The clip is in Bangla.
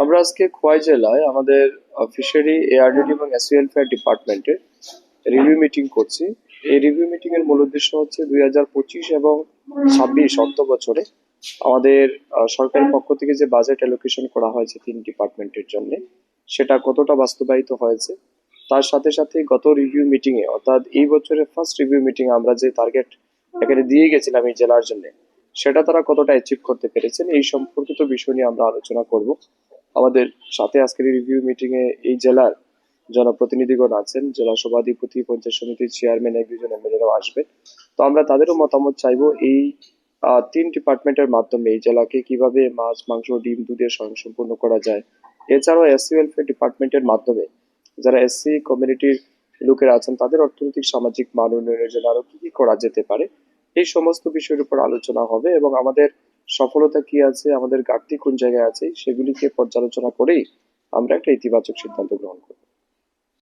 আমরা আজকে খোয়াই জেলায় আমাদের ফিশারি এআরডিডি এবং এসি ওয়েলফেয়ার ডিপার্টমেন্টের রিভিউ মিটিং করছি। এই রিভিউ মিটিং এর মূল উদ্দেশ্য হচ্ছে 2025 এবং 26 অর্থ বছরে আমাদের সরকারের পক্ষ থেকে যে বাজেট অ্যালোকেশন করা হয়েছে 3 ডিপার্টমেন্টের জন্য, সেটা কতটা বাস্তবায়িত হয়েছে। তার সাথে সাথে গত রিভিউ মিটিং এ, অর্থাৎ এই বছরের ফার্স্ট রিভিউ মিটিং আমরা যে টার্গেট এখানে দিয়ে গেছিলাম এই জেলার জন্য, সেটা তারা কতটা অ্যাচিভ করতে পেরেছেন এই সম্পর্কিত বিষয় নিয়ে আমরা আলোচনা করব। আমাদের সাথে আজকের রিভিউ মিটিং এ এই জেলার জনপ্রতিনিধিগণ আছেন, জেলা সভাধিপতি, পঞ্চায়েত সমিতির চেয়ারম্যান, এক দুজন এমএলএরাও আসবেন। তো আমরা তাদেরও মতামত চাইবো এই 3 ডিপার্টমেন্টের মাধ্যমে এই জেলাকে কিভাবে মাছ, মাংস, ডিম, দুধের স্বয়ংসম্পূর্ণ করা যায়। এছাড়াও এসসি ওয়েলফেয়ার ডিপার্টমেন্টের মাধ্যমে যারা এসসি কমিউনিটির লোকেরা আছেন তাদের অর্থনৈতিক সামাজিক মান উন্নয়নের জন্য আরো কি কি করা যেতে পারে, এই সমস্ত বিষয়ের উপর আলোচনা হবে এবং আমাদের সফলতা কি আছে, আমাদের ঘাটতি কোন জায়গায় আছে, সেগুলিকে পর্যালোচনা করেই আমরা একটা ইতিবাচক সিদ্ধান্ত গ্রহণ করব।